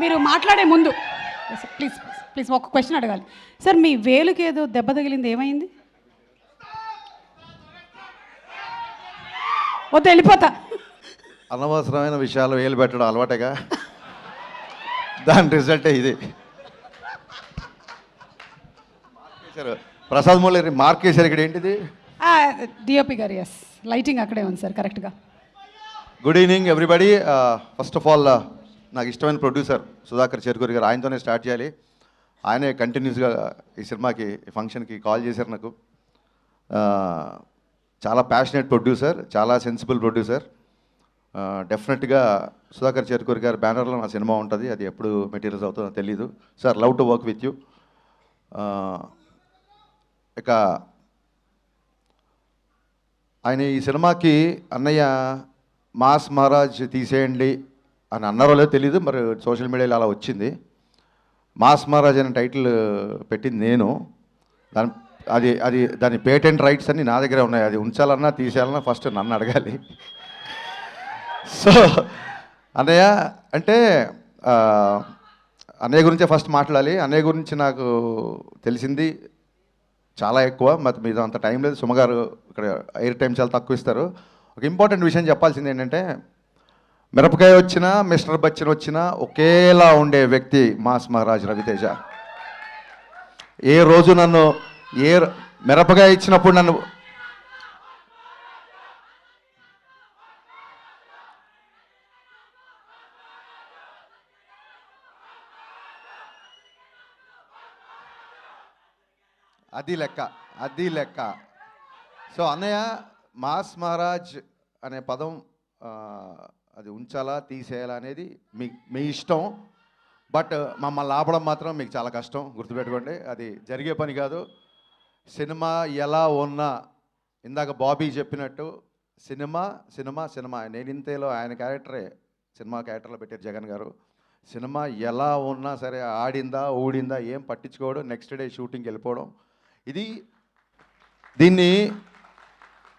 మీరు మాట్లాడే ముందు ప్లీజ్ ప్లీజ్ ఒక క్వశ్చన్ అడగాలి సార్. మీ వేలుకి ఏదో దెబ్బ తగిలింది, ఏమైంది? వద్దు, వెళ్ళిపోతా. అనవసరమైన విషయాలు వేలు పెట్టడం అలవాటేగా, దాని రిజల్టే ఇది. ప్రసాద్ మూలరి మార్క్ చేశారు ఇక్కడ. ఏంటిది? డిఓపి గారు. ఎస్, లైటింగ్ అక్కడే ఉంది సార్ కరెక్ట్గా. Good evening everybody. First of all నాకు ఇష్టమైన ప్రొడ్యూసర్ సుధాకర్ చెరుకూరి గారు, ఆయనతోనే స్టార్ట్ చేయాలి. ఆయనే కంటిన్యూస్గా ఈ సినిమాకి ఈ ఫంక్షన్కి కాల్ చేశారు నాకు. చాలా ప్యాషనేట్ ప్రొడ్యూసర్, చాలా సెన్సిబుల్ ప్రొడ్యూసర్. డెఫినెట్గా సుధాకర్ చెరుకూరి గారి బ్యానర్లో నా సినిమా ఉంటుంది. అది ఎప్పుడు మెటీరియల్స్ అవుతుందో తెలీదు. Sir, love to work with you. ఇక ఆయన ఈ సినిమాకి అన్నయ్య మాస్ మహారాజ్ తీసేయండి అని అన్నారో లేదో తెలీదు, మరి సోషల్ మీడియాలో అలా వచ్చింది. మాస్ మహారాజ్ అనే టైటిల్ పెట్టింది నేను. దాని పేటెంట్ రైట్స్ అన్నీ నా దగ్గరే ఉన్నాయి. అది ఉంచాలన్నా తీసేయాలన్నా ఫస్ట్ నన్ను అడగాలి. సో అన్నయ్య అంటే అన్నయ్య గురించే ఫస్ట్ మాట్లాడాలి. అన్నయ్య గురించి నాకు తెలిసింది చాలా ఎక్కువ, మరి మీద అంత టైం లేదు. సుమగారు ఇక్కడ ఎయిర్ టైం చాలా తక్కువ ఇస్తారు. ఒక ఇంపార్టెంట్ విషయం చెప్పాల్సింది ఏంటంటే, మిరపకాయ వచ్చినా మిస్టర్ బచ్చన్ వచ్చినా ఒకేలా ఉండే వ్యక్తి మాస్ మహారాజ్ రవితేజ. ఏ రోజు నన్ను మిరపకాయ ఇచ్చినప్పుడు నన్ను అది లెక్క. సో అన్నయ్య, మాస్ మహారాజ్ అనే పదం అది ఉంచాలా తీసేయాలా అనేది మీ ఇష్టం. బట్ మమ్మల్ని ఆపడం మాత్రం మీకు చాలా కష్టం, గుర్తుపెట్టుకోండి. అది జరిగే పని కాదు. సినిమా ఎలా ఉన్నా, ఇందాక బాబీ చెప్పినట్టు సినిమా సినిమా సినిమా. నేను ఇంతేలో ఆయన క్యారెక్టరే సినిమా క్యారెక్టర్లో పెట్టారు జగన్ గారు. సినిమా ఎలా ఉన్నా సరే, ఆడిందా ఊడిందా ఏం పట్టించుకోవడం, నెక్స్ట్ డే షూటింగ్కి వెళ్ళిపోవడం.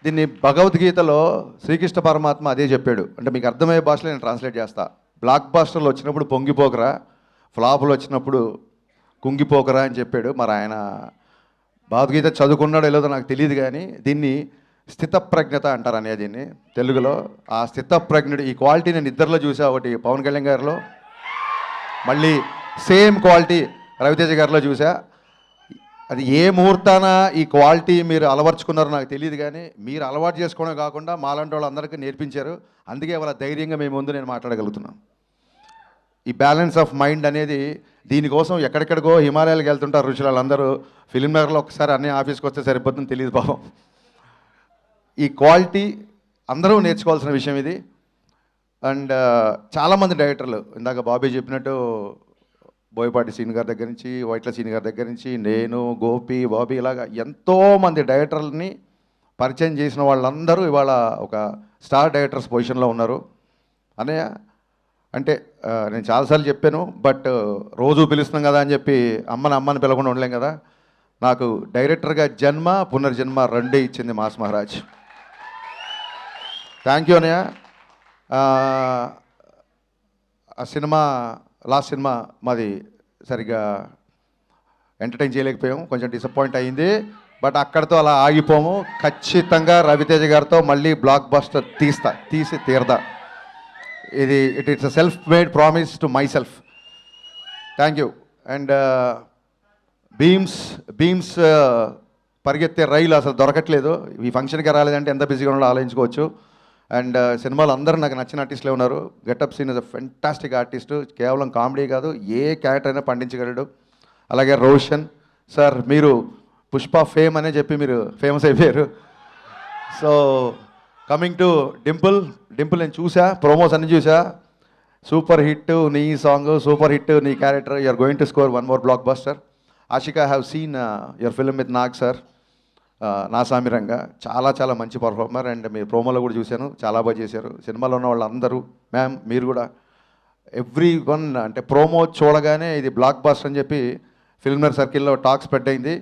దీన్ని భగవద్గీతలో శ్రీకృష్ణ పరమాత్మ అదే చెప్పాడు. అంటే మీకు అర్థమయ్యే భాషలో నేను ట్రాన్స్లేట్ చేస్తా. బ్లాక్ బాస్టర్లు వచ్చినప్పుడు పొంగిపోకరా, ఫ్లాపులు వచ్చినప్పుడు కుంగిపోకరా అని చెప్పాడు. మరి ఆయన భగవద్గీత చదువుకున్నాడో లేదో నాకు తెలియదు, కానీ దీన్ని స్థితప్రజ్ఞత అంటారు అనేది దీన్ని తెలుగులో. ఆ స్థితప్రజ్ఞుడు ఈ క్వాలిటీ నేను ఇద్దరిలో చూసా. ఒకటి పవన్ కళ్యాణ్ గారిలో, మళ్ళీ సేమ్ క్వాలిటీ రవితేజ గారిలో చూసా. అది ఏ ముహూర్తాన ఈ క్వాలిటీ మీరు అలవర్చుకున్నారో నాకు తెలియదు, కానీ మీరు అలవాటు చేసుకోవడం కాకుండా మాలాంటి వాళ్ళందరికీ నేర్పించారు. అందుకే వాళ్ళ ధైర్యంగా మేము ముందు నేను మాట్లాడగలుగుతున్నాను. ఈ బ్యాలెన్స్ ఆఫ్ మైండ్ అనేది, దీనికోసం ఎక్కడెక్కడికో హిమాలయాలకు వెళ్తుంటారు ఋషులు. వాళ్ళందరూ ఫిల్మ్ నగర్లో ఒకసారి అన్నీ ఆఫీస్కి వస్తే సరిపోతుందని తెలియదు పాపం. ఈ క్వాలిటీ అందరూ నేర్చుకోవాల్సిన విషయం ఇది. అండ్ చాలామంది డైరెక్టర్లు, ఇందాక బాబీ చెప్పినట్టు బోయపాటి సీన్ గారి దగ్గర నుంచి, వైట్ల సీన్ గారి దగ్గర నుంచి, నేను, గోపి, బాబీ, ఇలాగా ఎంతోమంది డైరెక్టర్లని పరిచయం చేసిన వాళ్ళందరూ ఇవాళ ఒక స్టార్ డైరెక్టర్స్ పొజిషన్లో ఉన్నారు. అన్నయ్య అంటే నేను చాలాసార్లు చెప్పాను, బట్ రోజు పిలుస్తున్నాం కదా అని చెప్పి అమ్మని పిలవకుండా ఉండలేం కదా. నాకు డైరెక్టర్గా జన్మ, పునర్జన్మ రెండే ఇచ్చింది మాస్ మహారాజ్. థ్యాంక్ యూ అన్నయ్య. ఆ సినిమా, లాస్ట్ సినిమా మాది సరిగ్గా ఎంటర్టైన్ చేయలేకపోయాము, కొంచెం డిసప్పాయింట్ అయ్యింది. బట్ అక్కడితో అలా ఆగిపోము. ఖచ్చితంగా రవితేజ గారితో మళ్ళీ బ్లాక్ బస్టర్ తీసి తీరదా. It's a self made promise to myself. Thank you. And Bheems పరిగెత్తే రైలు అసలు దొరకట్లేదు. ఈ ఫంక్షన్కి రాలేదంటే ఎంత బిజీగా ఉన్నాడో ఆలోచించుకోవచ్చు. అండ్ సినిమాలో అందరూ నాకు నచ్చిన ఆర్టిస్టులే ఉన్నారు. Getup Seenu is a fantastic artist. కేవలం కామెడీ కాదు, ఏ క్యారెక్టర్ అయినా పండించగలడు. అలాగే రోషన్ సార్, మీరు పుష్ప ఫేమ్ అనే చెప్పి మీరు ఫేమస్ అయిపోయారు. సో కమింగ్ టు డింపుల్ నేను చూసా, ప్రోమోస్ అన్ని చూసా. సూపర్ హిట్ నీ సాంగ్, సూపర్ హిట్ నీ character. You're going to score one more blockbuster. Ashika, I have seen your film with Nag sir, Naa Saamiranga. చాలా చాలా మంచి పర్ఫార్మర్. అండ్ మీ ప్రోమోలో కూడా చూశాను, చాలా బాగా చేశారు. సినిమాలో ఉన్న వాళ్ళందరూ, మ్యామ్ మీరు కూడా, ఎవ్రీ వన్ అంటే ప్రోమో చూడగానే ఇది బ్లాక్ బస్టర్ అని చెప్పి ఫిల్మర్ సర్కిల్లో టాక్ స్ప్రెడ్ అయింది.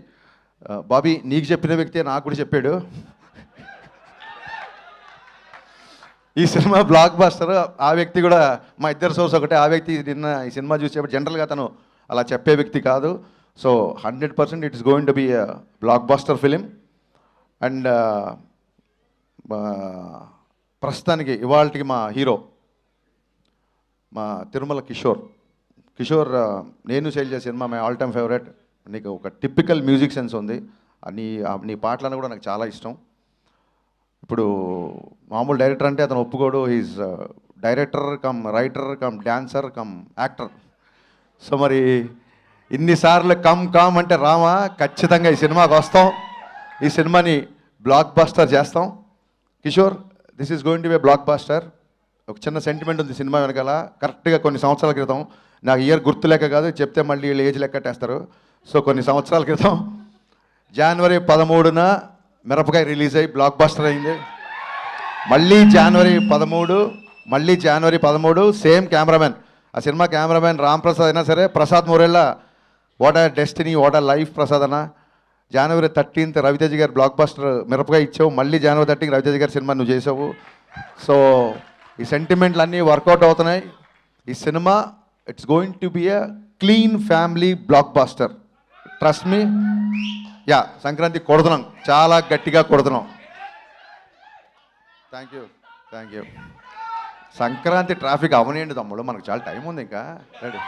బాబీ, నీకు చెప్పిన వ్యక్తే నాకు కూడా చెప్పాడు. ఈ సినిమా బ్లాక్ బాస్టర్. ఆ వ్యక్తి కూడా మా ఇద్దరు సోర్స్ ఒకటే. ఆ వ్యక్తి నిన్న ఈ సినిమా చూసేప్పుడు జనరల్గా తను అలా చెప్పే వ్యక్తి కాదు. So 100% it is going to be blockbuster film. And ప్రస్తుతానికి ఇవాళకి మా హీరో మా తిరుమల కిషోర్. నేను శైలజ సినిమా మై ఆల్ టైమ్ ఫేవరెట్. నీకు ఒక టిపికల్ మ్యూజిక్ సెన్స్ ఉంది. నీ పాటలను కూడా నాకు చాలా ఇష్టం. ఇప్పుడు మామూలు డైరెక్టర్ అంటే అతను ఒప్పుకోడు. Is director cum writer cum dancer come actor. So మరి ఇన్నిసార్లు కమ్ అంటే రామా, ఖచ్చితంగా ఈ సినిమాకి వస్తాం. ఈ సినిమాని బ్లాక్ బాస్టర్ చేస్తాం. Kishore, this is going to be blockbuster. ఒక చిన్న సెంటిమెంట్ ఉంది సినిమా వెనకాల. కరెక్ట్గా కొన్ని సంవత్సరాల క్రితం, నాకు ఇయర్ గుర్తు లెక్క కాదు చెప్తే మళ్ళీ వీళ్ళు ఏజ్ లెక్కట్టేస్తారు. సో కొన్ని సంవత్సరాల క్రితం జనవరి 13న మిరపకాయ రిలీజ్ అయ్యి బ్లాక్ బాస్టర్ అయింది. మళ్ళీ జనవరి 13 సేమ్ కెమెరామెన్. ఆ సినిమా కెమెరామెన్ రామ్ ప్రసాద్ అయినా సరే, ప్రసాద్ మూరెళ్ళ వాట్ ఆ డెస్టినీ, వాట్ ఆ లైఫ్ ప్రసాద్ అన్న. జనవరి 13th రవితేజ గారు బ్లాక్ బాస్టర్ మిరపకాయ ఇచ్చావు. మళ్ళీ జనవరి 13 రవితేజ గారి సినిమా నువ్వు చేసావు. సో ఈ సెంటిమెంట్లు అన్నీ వర్కౌట్ అవుతున్నాయి. ఈ సినిమా it's going to be a clean family blockbuster. Trust me. Yeah, Sankranti కొడుతున్నాం, చాలా గట్టిగా కొడుతున్నాం. Thank you. సంక్రాంతి ట్రాఫిక్ అవనేయండి తమ్ముడు, మనకు చాలా టైం ఉంది ఇంకా. రెడీ.